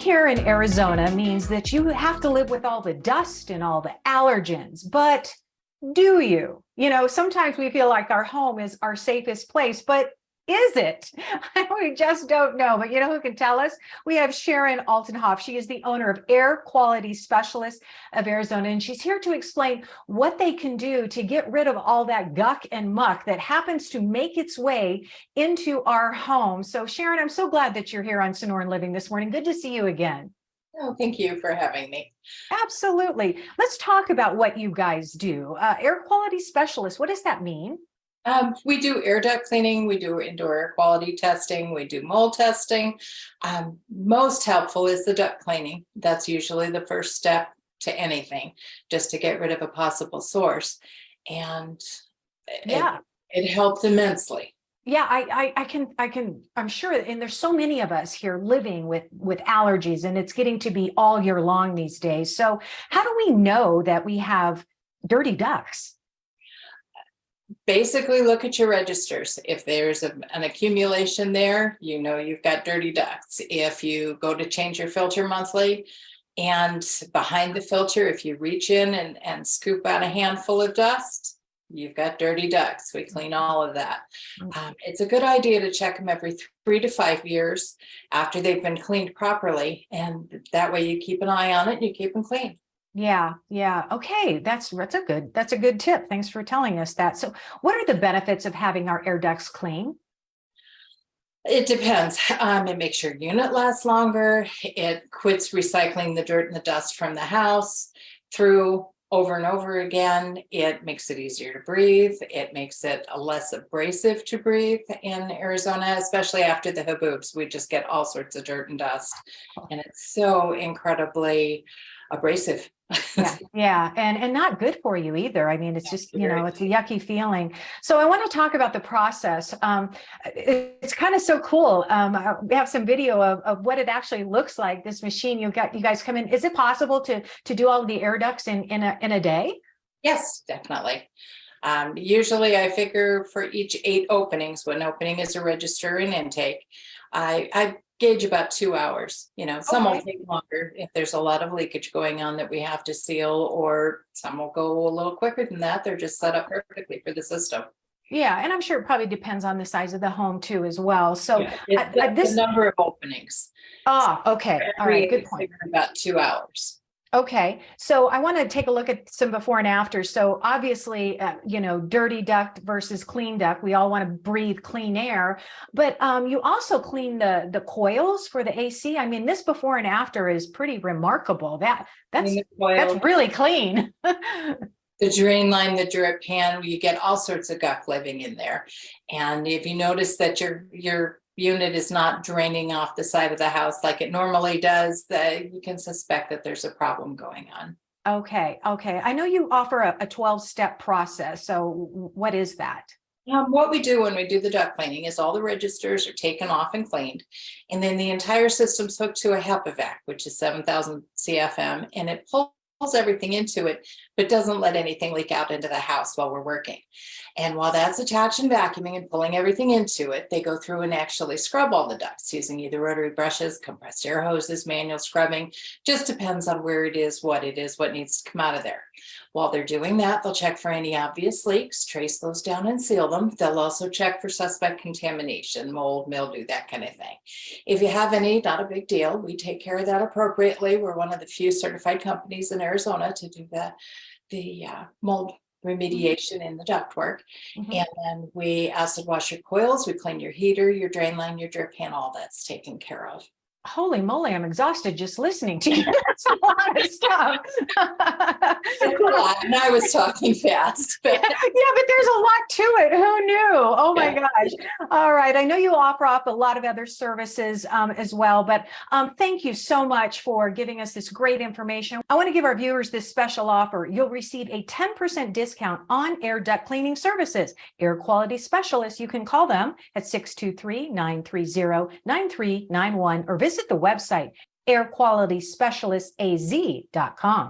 here in Arizona means that you have to live with all the dust and all the allergens, but do you? You know, sometimes we feel like our home is our safest place, but is it? We just don't know. But you know who can tell us? We have Sharon Altenhoff. She is the owner of Air Quality Specialist of Arizona, and she's here to explain what they can do to get rid of all that guck and muck that happens to make its way into our home. So Sharon, I'm so glad that you're here on Sonoran Living this morning. Good to see you again. Oh, thank you for having me. Absolutely. Let's talk about what you guys do. Air Quality Specialist, what does that mean? We do air duct cleaning, we do indoor air quality testing, we do mold testing. Most helpful is the duct cleaning. That's usually the first step to anything, just to get rid of a possible source. And it helps immensely. Yeah, I'm sure, and there's so many of us here living with allergies, and it's getting to be all year long these days. So how do we know that we have dirty ducts? Basically, look at your registers. If there's an accumulation there, you know you've got dirty ducts. If you go to change your filter monthly, and behind the filter, if you reach in and scoop out a handful of dust, you've got dirty ducts. We clean all of that. It's a good idea to check them every 3 to 5 years after they've been cleaned properly, and that way you keep an eye on it and you keep them clean. Yeah. Okay, that's a good tip. Thanks for telling us that. So what are the benefits of having our air ducts clean? It depends. It makes your unit last longer. It quits recycling the dirt and the dust from the house through over and over again. It makes it easier to breathe. It makes it less abrasive to breathe in Arizona, especially after the haboobs. We just get all sorts of dirt and dust, and it's so incredibly abrasive. Yeah, and not good for you either. I mean, it's just, you know, it's a yucky feeling. So I want to talk about the process. It's kind of so cool. We have some video of what it actually looks like. This machine, you guys come in. Is it possible to do all of the air ducts in a day? Yes, definitely. Usually I figure for each 8 openings, one opening is a register and intake. I gauge about 2 hours. You know, some will take longer if there's a lot of leakage going on that we have to seal, or some will go a little quicker than that. They're just set up perfectly for the system. Yeah, and I'm sure it probably depends on the size of the home too, as well. So the number of openings. Okay. All right. Good point. About 2 hours. Okay, so I want to take a look at some before and after. So obviously, you know, dirty duct versus clean duct. We all want to breathe clean air, but you also clean the coils for the AC. I mean, this before and after is pretty remarkable. That's really clean. The drain line, the drip pan, you get all sorts of guck living in there. And if you notice that your unit is not draining off the side of the house like it normally does, you can suspect that there's a problem going on. Okay. I know you offer a 12-step process. So what is that? What we do when we do the duct cleaning is all the registers are taken off and cleaned, and then the entire system's hooked to a HEPA vac, which is 7,000 CFM, and it pulls everything into it, but doesn't let anything leak out into the house while we're working. And while that's attached and vacuuming and pulling everything into it, they go through and actually scrub all the ducts using either rotary brushes, compressed air hoses, manual scrubbing. Just depends on where it is, what needs to come out of there. While they're doing that, they'll check for any obvious leaks, trace those down and seal them. They'll also check for suspect contamination, mold, mildew, that kind of thing. If you have any, not a big deal. We take care of that appropriately. We're one of the few certified companies in Arizona to do the mold remediation in the ductwork. And then we acid wash your coils, we clean your heater, your drain line, your drip pan, all that's taken care of. Holy moly, I'm exhausted just listening to you. That's a lot of stuff. And I was talking fast. But. Yeah, but there's a lot to it. Who knew? Oh my gosh. All right. I know you offer up a lot of other services as well, but thank you so much for giving us this great information. I want to give our viewers this special offer. You'll receive a 10% discount on air duct cleaning services. Air Quality Specialists, you can call them at 623-930-9391 or visit the website airqualityspecialistaz.com.